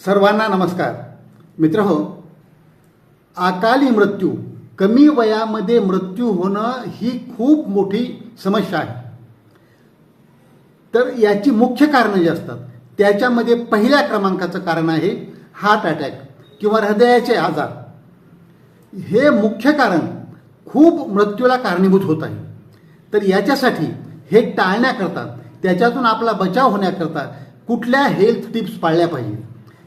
सर्वांना नमस्कार. मित्रहो, अकाली मृत्यू, कमी वयामध्ये मृत्यू होणं ही खूप मोठी समस्या आहे. तर याची मुख्य कारणं जी असतात त्याच्यामध्ये पहिल्या क्रमांकाचं कारण आहे हार्ट अटॅक किंवा हृदयाचे आजार. हे मुख्य कारण खूप मृत्यूला कारणीभूत होत आहे. तर याच्यासाठी हे टाळण्याकरता, त्याच्यातून आपला बचाव होण्याकरता कुठल्या हेल्थ टिप्स पाळल्या पाहिजे.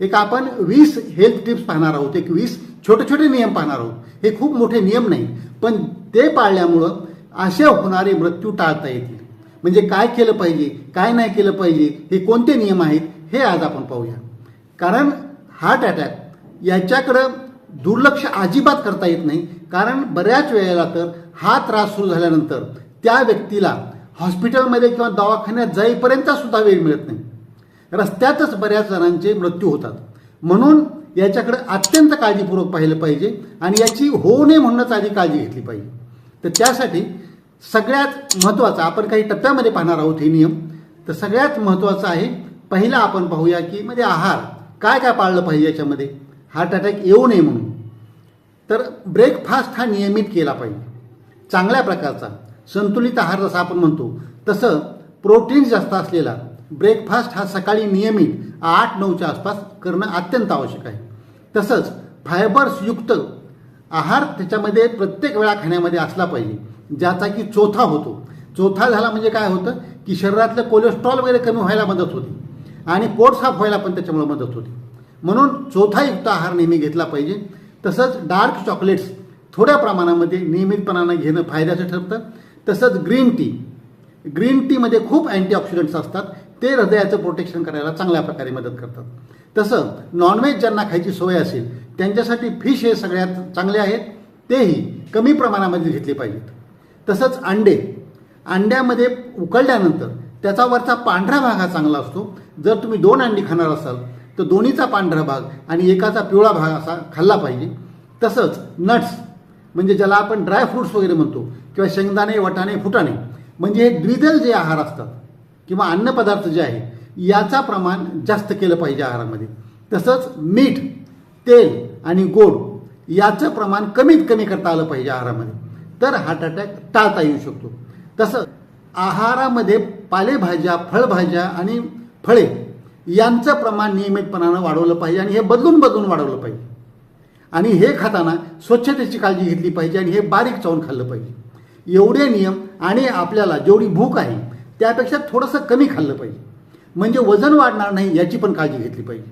एक आपण 20 हेल्थ टिप्स पाहणार आहोत, एक 20 छोटे छोटे नियम पाहणार आहोत. हे खूप मोठे नियम नाही, पण ते पाळल्यामुळं असे होणारे मृत्यू टाळता येतील. म्हणजे काय केलं पाहिजे, काय नाही केलं पाहिजे, हे कोणते नियम आहेत हे आज आपण पाहूया. कारण हार्ट अटॅक याच्याकडं दुर्लक्ष अजिबात करता येत नाही. कारण बऱ्याच वेळेला तर हा त्रास सुरू झाल्यानंतर त्या व्यक्तीला हॉस्पिटलमध्ये किंवा दवाखान्यात जाईपर्यंत सुद्धा वेळ मिळत नाही. रस्त्यातच बऱ्याच जणांचे मृत्यू होतात. म्हणून याच्याकडे अत्यंत काळजीपूर्वक पाहिलं पाहिजे आणि याची होऊ नये म्हणूनच आधी काळजी घेतली पाहिजे. तर त्यासाठी सगळ्यात महत्त्वाचं आपण काही टप्प्यामध्ये पाहणार आहोत हे नियम. तर सगळ्यात महत्त्वाचं आहे, पहिला आपण पाहूया की म्हणजे आहार काय काय पाळलं पाहिजे याच्यामध्ये हार्ट अटॅक येऊ नये म्हणून. तर ब्रेकफास्ट हा नियमित केला पाहिजे, चांगल्या प्रकारचा संतुलित आहार जसा आपण म्हणतो तसं प्रोटीन जास्त असलेला ब्रेकफास्ट हा सकाळी नियमित 8-9च्या आसपास करणं अत्यंत आवश्यक आहे. तसंच फायबर्सयुक्त आहार त्याच्यामध्ये प्रत्येक वेळा खाण्यामध्ये असला पाहिजे, ज्याचा की चोथा होतो. चोथा झाला म्हणजे काय होतं की शरीरातलं कोलेस्ट्रॉल वगैरे कमी व्हायला मदत होते आणि पोट साफ व्हायला पण त्याच्यामुळे मदत होते. म्हणून चोथायुक्त आहार नेहमी घेतला पाहिजे. तसंच डार्क चॉकलेट्स थोड्या प्रमाणामध्ये नियमितपणानं घेणं फायद्याचं ठरतं. तसंच ग्रीन टीमध्ये खूप अँटीऑक्सिडंट्स असतात, ते हृदयाचं प्रोटेक्शन करायला चांगल्या प्रकारे मदत करतात. तसं नॉनव्हेज ज्यांना खायची सवय असेल त्यांच्यासाठी फिश हे सगळ्यात चांगले आहेत, तेही कमी प्रमाणामध्ये घेतले पाहिजेत. तसंच अंड्यामध्ये उकळल्यानंतर त्याचा वरचा पांढरा भाग हा चांगला असतो. जर तुम्ही 2 अंडी खाणार असाल तर दोन्हीचा पांढरा भाग आणि एकाचा पिवळा भाग असा खाल्ला पाहिजे. तसंच नट्स म्हणजे ज्याला आपण ड्राय फ्रूट्स वगैरे म्हणतो किंवा शेंगदाणे, वाटाणे, फुटाणे म्हणजे हे द्विदल जे आहार असतात किंवा अन्नपदार्थ जे आहे याचा प्रमाण जास्त केलं पाहिजे आहारामध्ये. तसंच मीठ, तेल आणि गोड याचं प्रमाण कमीत कमी करता आलं पाहिजे आहारामध्ये, तर हार्ट अटॅक टाळता येऊ शकतो. तसं आहारामध्ये पालेभाज्या, फळभाज्या आणि फळे यांचं प्रमाण नियमितपणानं वाढवलं पाहिजे आणि हे बदलून वाढवलं पाहिजे. आणि हे खाताना स्वच्छतेची काळजी घेतली पाहिजे आणि हे बारीक चावून खाल्लं पाहिजे. एवढे नियम आणि आपल्याला जेवढी भूक आहे त्यापेक्षा थोडंसं कमी खाल्लं पाहिजे, म्हणजे वजन वाढणार नाही याची पण काळजी घेतली पाहिजे.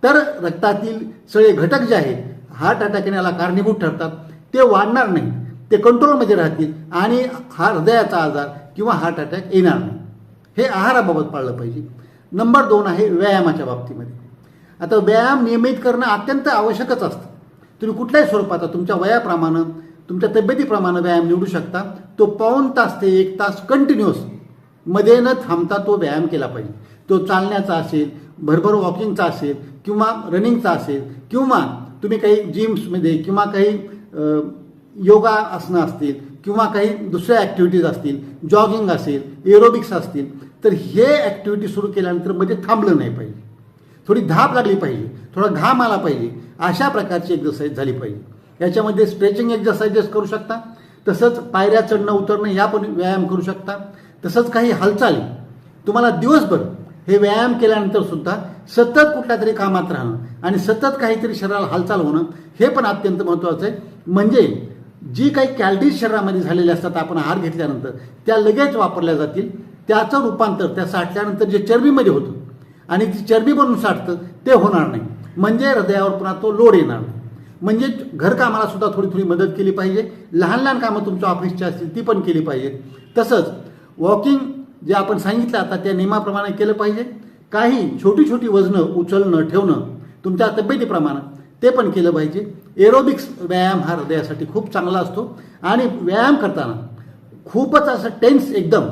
तर रक्तातील सगळे घटक जे आहेत हार्ट अटॅक येण्याला कारणीभूत ठरतात ते वाढणार नाही, ते कंट्रोलमध्ये राहतील आणि हा हृदयाचा आजार किंवा हार्ट अटॅक येणार नाही. हे आहाराबाबत पाळलं पाहिजे. नंबर 2 आहे व्यायामाच्या बाबतीमध्ये. आता व्यायाम नियमित करणं अत्यंत आवश्यकच असतं. तुम्ही कुठल्याही स्वरूपात तुमच्या वयाप्रमाणे, तुमच्या तब्येतीप्रमाणे व्यायाम निवडू शकता. तो पाऊण तास ते 1 तास कंटिन्युअस मध्ये न थांबता तो व्यायाम केला पाहिजे. तो चालण्याचा असेल, भरभर वॉकिंगचा असेल किंवा रनिंगचा असेल किंवा तुम्ही काही जिम्समध्ये किंवा काही योगा आसनं असतील किंवा काही दुसऱ्या ॲक्टिव्हिटीज असतील, जॉगिंग असेल, एरोबिक्स असतील, तर हे ॲक्टिव्हिटी सुरू केल्यानंतर मध्ये थांबलं नाही पाहिजे. थोडी धाप लागली पाहिजे, थोडा घाम आला पाहिजे, अशा प्रकारची एक्सरसाइज झाली पाहिजे. याच्यामध्ये स्ट्रेचिंग एक्सरसाइजेस करू शकता. तसंच पायऱ्या चढणं उतरणं या पण व्यायाम करू शकता. तसंच काही हालचाली तुम्हाला दिवसभर हे व्यायाम केल्यानंतर सुद्धा सतत कुठल्या तरी कामात राहणं आणि सतत काहीतरी शरीराला हालचाल होणं हे पण अत्यंत महत्त्वाचं आहे. म्हणजे जी काही कॅलरीज शरीरामध्ये झालेल्या असतात आपण आहार घेतल्यानंतर त्या लगेच वापरल्या जातील. त्याचं रूपांतर त्या साठल्यानंतर जे चरबीमध्ये होतं आणि ती चरबी बनून साठतं ते होणार नाही. म्हणजे हृदयावर पुन्हा तो लोड येणार नाही. म्हणजे घरकामाला सुद्धा थोडी थोडी मदत केली पाहिजे. लहान कामं तुमच्या ऑफिसची असतील ती पण केली पाहिजे. तसंच वॉकिंग जे आपण सांगितलं आता त्या नियमाप्रमाणे केलं पाहिजे. काही छोटी छोटी वजनं उचलणं ठेवणं तुमच्या तब्येतीप्रमाणे ते पण केलं पाहिजे. एरोबिक्स व्यायाम हा हृदयासाठी खूप चांगला असतो आणि व्यायाम करताना खूपच असं टेन्स एकदम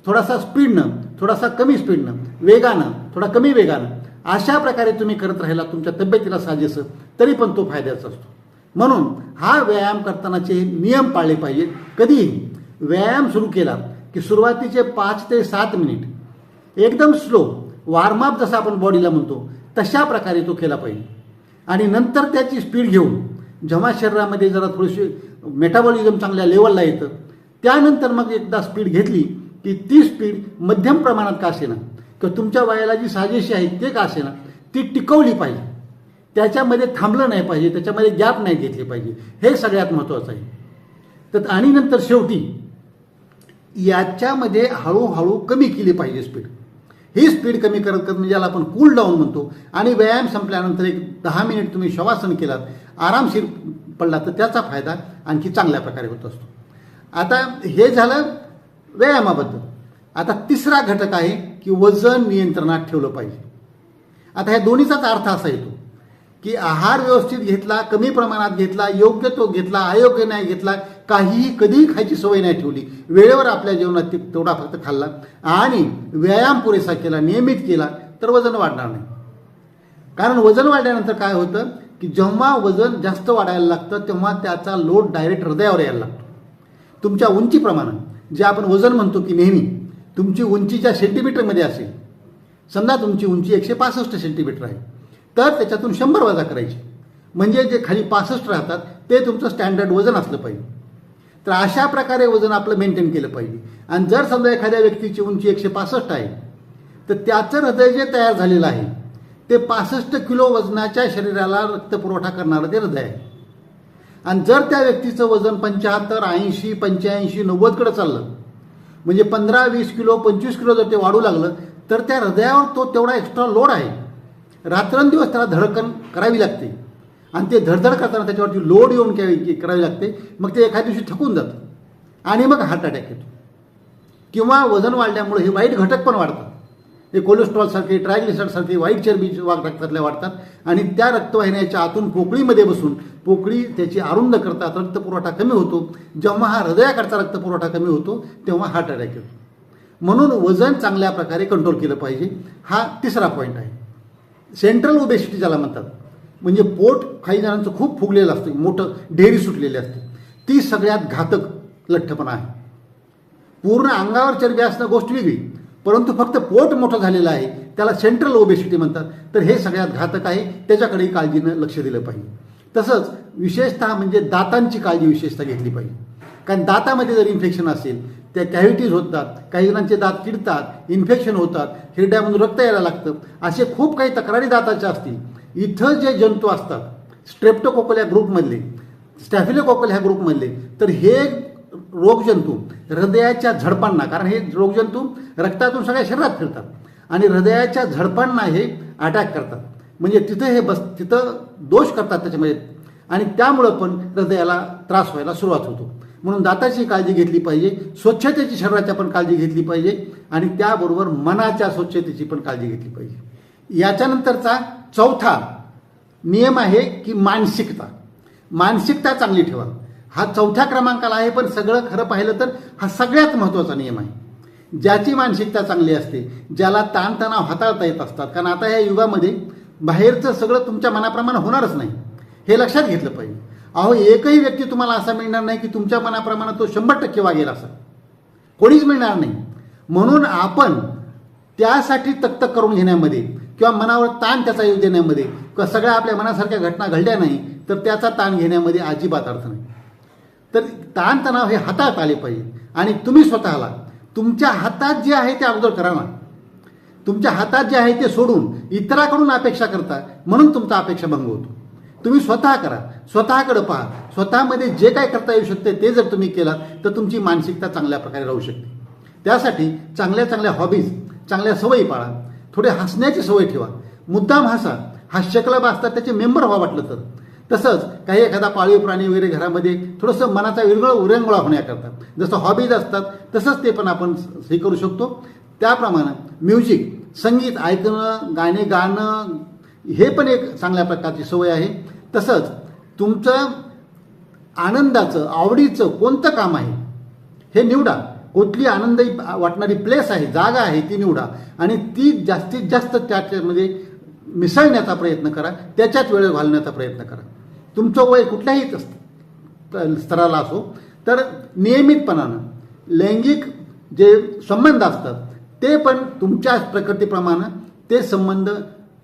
थोडासा स्पीडनं, थोडासा कमी स्पीडनं, वेगानं, थोडा कमी वेगानं अशा प्रकारे तुम्ही करत राहिला तुमच्या तब्येतीला साजेसं तरी पण तो फायद्याचा असतो. म्हणून हा व्यायाम करतानाचे नियम पाळले पाहिजेत. कधीही व्यायाम सुरू केला की सुरुवातीचे 5 ते 7 मिनिट एकदम स्लो वॉर्मअप जसं आपण बॉडीला म्हणतो तशा प्रकारे तो केला पाहिजे. आणि नंतर त्याची स्पीड घेऊन जेव्हा शरीरामध्ये जरा थोडीशी मेटाबॉलिझम चांगल्या लेवलला येतं त्यानंतर मग एकदा स्पीड घेतली की ती स्पीड मध्यम प्रमाणात का असेना किंवा तुमच्या वयाला जी साजेशी आहे ते का असेना ती टिकवली पाहिजे. त्याच्यामध्ये थांबलं नाही पाहिजे, त्याच्यामध्ये गॅप नाही घेतली पाहिजे. हे सगळ्यात महत्त्वाचं आहे. तर आणि नंतर शेवटी याच्यामध्ये हळूहळू कमी केली पाहिजे स्पीड. ही स्पीड कमी करत करत म्हणजे ज्याला आपण कूल डाऊन म्हणतो. आणि व्यायाम संपल्यानंतर एक 10 मिनिट तुम्ही शवासन केलात आरामशीर पडला तर त्याचा फायदा आणखी चांगल्या प्रकारे होत असतो. आता हे झालं व्यायामाबद्दल. आता तिसरा घटक आहे की वजन नियंत्रणात ठेवलं पाहिजे. आता ह्या दोन्हीचाच अर्थ असा येतो की आहार व्यवस्थित घेतला, कमी प्रमाणात घेतला, योग्य तो घेतला, अयोग्य नाही घेतला, काहीही कधीही खायची सवय नाही ठेवली, वेळेवर आपल्या जेवणात तेवढा फक्त खाल्ला आणि व्यायाम पुरेसा केला, नियमित केला तर वजन वाढणार नाही. कारण वजन वाढल्यानंतर काय होतं की जेव्हा वजन जास्त वाढायला लागतं तेव्हा त्याचा लोड डायरेक्ट हृदयावर यायला लागतो. तुमच्या उंचीप्रमाणे जे आपण वजन म्हणतो की नेहमी तुमची उंची ज्या सेंटीमीटरमध्ये असेल, समजा तुमची उंची 165 सेंटीमीटर आहे तर त्याच्यातून 100 वजा करायची म्हणजे जे खाली 65 राहतात ते तुमचं स्टँडर्ड वजन असलं पाहिजे. तर अशा प्रकारे वजन आपलं मेंटेन केलं पाहिजे. आणि जर समजा एखाद्या व्यक्तीची उंची 165 आहे तर त्याचं हृदय जे तयार झालेलं आहे ते 65 किलो वजनाच्या शरीराला रक्तपुरवठा करणारं ते हृदय आहे. आणि जर त्या व्यक्तीचं वजन 75, 80, 85, 90 कडे चाललं म्हणजे 15, 20 किलो, 25 किलो जर ते वाढू लागलं तर त्या हृदयावर तो तेवढा एक्स्ट्रा लोड आहे. रात्रंदिवस त्याला धडकन करावी लागते आणि ते धडधड करताना त्याच्यावरती लोड येऊन करावी लागते. मग ते एखाद्या दिवशी थकून जातं आणि मग हार्ट अटॅक येतो. किंवा वजन वाढल्यामुळे हे वाईट घटक पण वाढतात. हे कोलेस्ट्रॉलसारखे, ट्रायग्लिसराईडसारखे वाईट चरबी रक्तातल्या वाढतात आणि त्या रक्तवाहिन्याच्या आतून पोकळीमध्ये बसून पोकळी त्याची अरुंद करतात, रक्तपुरवठा कमी होतो. जेव्हा हा हृदयाकडचा रक्तपुरवठा कमी होतो तेव्हा हार्ट अटॅक येतो. म्हणून वजन चांगल्या प्रकारे कंट्रोल केलं पाहिजे. हा तिसरा पॉईंट आहे. सेंट्रल ओबेसिटी ज्याला म्हणतात म्हणजे पोट काही जणांचं खूप फुगलेलं असतं, मोठं ढेरी सुटलेली असते, ती सगळ्यात घातक लठ्ठपणा आहे. पूर्ण अंगावर चरबी असणं गोष्ट वेगळी, परंतु फक्त पोट मोठं झालेलं आहे त्याला सेंट्रल ओबेसिटी म्हणतात. तर हे सगळ्यात घातक आहे, त्याच्याकडेही काळजीनं लक्ष दिलं पाहिजे. तसंच विशेषतः म्हणजे दातांची काळजी विशेषतः घेतली पाहिजे. कारण दातामध्ये जर इन्फेक्शन असेल त्या कॅव्हिटीज होतात, काही जणांचे दात किडतात, इन्फेक्शन होतात, हिरड्यामधून रक्त यायला लागतं, असे खूप काही तक्रारी दाताच्या असतील. इथं जे जंतू असतात स्ट्रेप्टोकोकल या ग्रुपमधले, स्टॅफिलोकोकल ह्या ग्रुपमधले, तर हे रोगजंतू हृदयाच्या झडपांना, कारण हे रोगजंतू रक्तातून सगळ्या शरीरात फिरतात आणि हृदयाच्या झडपांना हे अटॅक करतात. म्हणजे तिथं दोष करतात त्याच्यामध्ये आणि त्यामुळं पण हृदयाला त्रास व्हायला सुरुवात होतो. म्हणून दाताची काळजी घेतली पाहिजे, स्वच्छतेची शरीराच्या पण काळजी घेतली पाहिजे आणि त्याबरोबर मनाच्या स्वच्छतेची पण काळजी घेतली पाहिजे. याच्यानंतरचा चौथा नियम आहे की मानसिकता चांगली ठेवा. हा 4थ्या क्रमांकाला आहे, पण सगळं खरं पाहिलं तर हा सगळ्यात महत्त्वाचा नियम आहे. ज्याची मानसिकता चांगली असते, ज्याला ताणतणाव हाताळता येत असतात, कारण आता या युगामध्ये बाहेरचं सगळं तुमच्या मनाप्रमाणे होणारच नाही, हे लक्षात घेतलं पाहिजे. अहो, एकही व्यक्ती तुम्हाला असा मिळणार नाही की तुमच्या मनाप्रमाणे तो 100% वागेल, असं कोणीच मिळणार नाही. म्हणून आपण त्यासाठी तक्त करून घेण्यामध्ये किंवा मनावर ताण त्याचा येऊ देण्यामध्ये किंवा सगळ्या आपल्या मनासारख्या घटना घडल्या नाही तर त्याचा ताण घेण्यामध्ये अजिबात अर्थ नाही. तर ताणतणाव हे हाताळता आले पाहिजे आणि तुम्ही स्वतःला तुमच्या हातात जे आहे ते अगोदर करा ना. तुमच्या हातात जे आहे ते सोडून इतराकडून अपेक्षा करता म्हणून तुमचा अपेक्षा भंग होतो. तुम्ही स्वतः करा, स्वतःकडे पहा, स्वतःमध्ये जे काय करता येऊ शकते ते जर तुम्ही केलात तर तुमची मानसिकता चांगल्या प्रकारे राहू शकते. त्यासाठी चांगल्या चांगल्या हॉबीज, चांगल्या सवयी पाळा, थोडे हसण्याची सवय ठेवा, मुद्दाम हसा, हास्य क्लब असतात त्याचे मेंबर व्हा वाटलं तर. तसंच काही एखादा पाळीव प्राणी वगैरे घरामध्ये थोडंसं मनाचा विरंगुळा होण्याकरता जसं हॉबीज असतात तसंच ते पण आपण हे करू शकतो. त्याप्रमाणे म्युझिक, संगीत ऐकणं, गाणे गाणं हे पण एक चांगल्या प्रकारची सवय आहे. तसंच तुमचं आनंदाचं, आवडीचं कोणतं काम आहे हे निवडा. कुठली आनंदी वाटणारी प्लेस आहे, जागा आहे ती निवडा आणि ती जास्तीत जास्त त्याच्यामध्ये मिसळण्याचा प्रयत्न करा, त्याच्यात वेळ घालण्याचा प्रयत्न करा. तुमचं वय कुठल्याही स्तराला असो तर नियमितपणानं लैंगिक जे संबंध असतात ते पण तुमच्या प्रकृतीप्रमाणे ते संबंध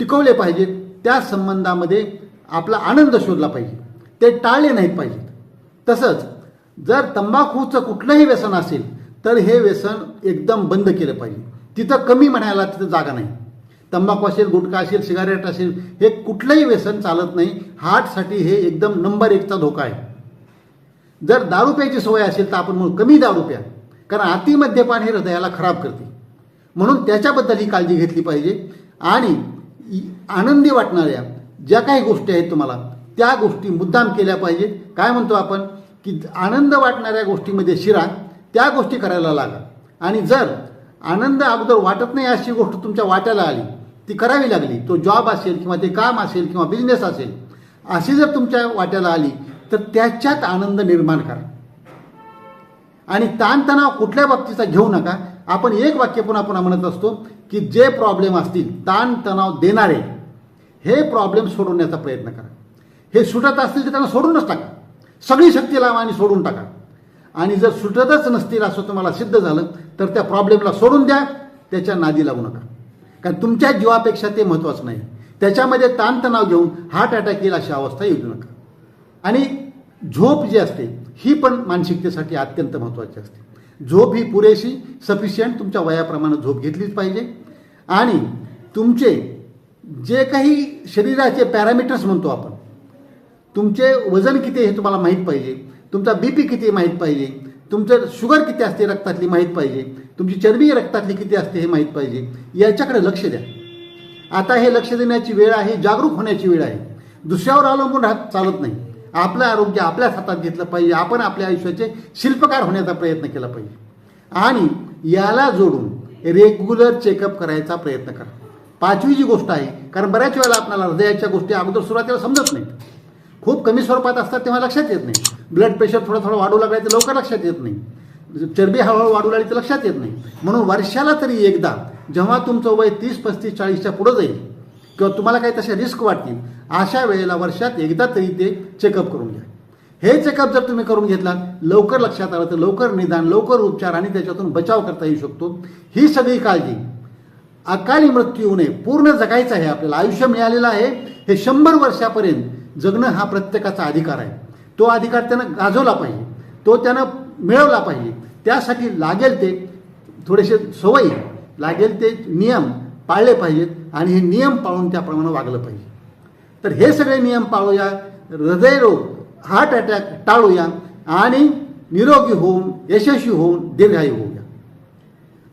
टिकवले पाहिजेत. त्या संबंधामध्ये आपला आनंद शोधला पाहिजे, ते टाळले नाहीत पाहिजेत. तसंच जर तंबाखूचं कुठलंही व्यसन असेल तर हे व्यसन एकदम बंद केलं पाहिजे. तिथं कमी म्हणायला तिथं जागा नाही. तंबाखू असेल, गुटखा असेल, सिगारेट असेल, हे कुठलंही व्यसन चालत नाही. हार्टसाठी हे एकदम नंबर 1चा धोका आहे. जर दारू प्यायची सवय असेल तर आपण म्हणू कमी दारू प्या, कारण अति मद्यपान हे हृदयाला खराब करते. म्हणून त्याच्याबद्दल ही काळजी घेतली पाहिजे. आणि आनंदी वाटणाऱ्या ज्या काही गोष्टी आहेत तुम्हाला त्या गोष्टी मुद्दाम केल्या पाहिजेत. काय म्हणतो आपण की आनंद वाटणाऱ्या गोष्टीमध्ये शिरा, त्या गोष्टी करायला लागा. आणि जर आनंद अगोदर वाटत नाही अशी गोष्ट तुमच्या वाट्याला आली, ती करावी लागली, तो जॉब असेल किंवा ते काम असेल किंवा बिझनेस असेल, अशी जर तुमच्या वाट्याला आली तर त्याच्यात आनंद निर्माण करा. आणि ताणतणाव कुठल्या बाबतीचा घेऊ नका. आपण एक वाक्य पुन्हा पुन्हा म्हणत असतो की जे प्रॉब्लेम असतील ताणतणाव देणारे, हे प्रॉब्लेम सोडवण्याचा प्रयत्न करा. हे सुटत असतील तर त्यांना सोडूनच टाका. सगळी शक्ती लावा आणि सोडून टाका. आणि जर सुटतच नसतील असं तुम्हाला सिद्ध झालं तर त्या प्रॉब्लेमला सोडून द्या, त्याच्या नादी लागू नका. कारण तुमच्या जीवापेक्षा ते महत्त्वाचं नाही. त्याच्यामध्ये ताणतणाव घेऊन हार्ट अटॅक येईल अशी अवस्था येऊ नका. आणि झोप जी असते ही पण मानसिकतेसाठी अत्यंत महत्त्वाची असते. झोप ही पुरेशी सफिशियंट तुमच्या वयाप्रमाणे झोप घेतलीच पाहिजे. आणि तुमचे जे काही शरीराचे पॅरामीटर्स म्हणतो आपण, तुमचे वजन किती हे तुम्हाला माहीत पाहिजे, तुमचा BP किती माहीत पाहिजे, तुमचं शुगर किती असते रक्तातली माहीत पाहिजे, तुमची चरबी रक्तातली किती असते हे माहीत पाहिजे. याच्याकडे लक्ष द्या. आता हे लक्ष देण्याची वेळ आहे, जागरूक होण्याची वेळ आहे. दुसऱ्यावर अवलंबून राहत चालत नाही. आपलं आरोग्य आपल्याच हातात घेतलं पाहिजे. आपण आपल्या आयुष्याचे शिल्पकार होण्याचा प्रयत्न केला पाहिजे. आणि याला जोडून रेग्युलर चेकअप करायचा प्रयत्न करा. 5वी जी गोष्ट आहे, कारण बऱ्याच वेळेला आपल्याला हृदयाच्या गोष्टी अगोदर सुरुवातीला समजत नाहीत, खूप कमी स्वरूपात असतात तेव्हा लक्षात येत नाही. ब्लड प्रेशर थोडं थोडं वाढू लागलं तर लवकर लक्षात येत नाही. चरबी हळूहळू वाढू लागली तर लक्षात येत नाही. म्हणून वर्षाला तरी एकदा, जेव्हा तुमचं वय 30, 35, 40च्या पुढं जाईल किंवा तुम्हाला काही तशा रिस्क वाटतील, अशा वेळेला वर्षात एकदा तरी ते चेकअप करून घ्या. हे चेकअप जर तुम्ही करून घेतलात, लवकर लक्षात आलं तर लवकर निदान, लवकर उपचार आणि त्याच्यातून बचाव करता येऊ शकतो. ही सगळी काळजी, अकाली मृत्यू येऊ नये, पूर्ण जगायचं आहे. आपल्याला आयुष्य मिळालेलं आहे, हे 100 वर्षापर्यंत जगणं हा प्रत्येकाचा अधिकार आहे. तो अधिकार त्यानं गाजवला पाहिजे, तो त्यानं मिळवला पाहिजे. त्यासाठी लागेल ते थोडेसे सवयी, लागेल ते नियम पाळले पाहिजेत आणि हे नियम पाळून त्याप्रमाणे वागलं पाहिजे. तर हे सगळे नियम पाळूया, हृदयरोग, हार्ट अटॅक टाळूया आणि निरोगी होऊन, यशस्वी होऊन, दीर्घायू होऊया.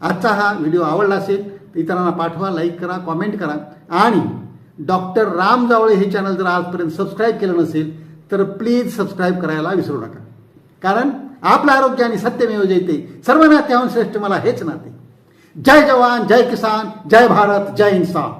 आजचा हा व्हिडिओ आवडला असेल तर इतरांना पाठवा, लाईक करा, कॉमेंट करा. आणि डॉक्टर राम जावळे हे चॅनल जर आजपर्यंत सबस्क्राईब केलं नसेल तर प्लीज सबस्क्राईब करायला विसरू नका. कारण आपलं आरोग्य आणि सत्यमेव जयते, सर्व नात्याहून श्रेष्ठ मला हेच नाते. जय जवान, जय किसान, जय भारत, जय इन्सान.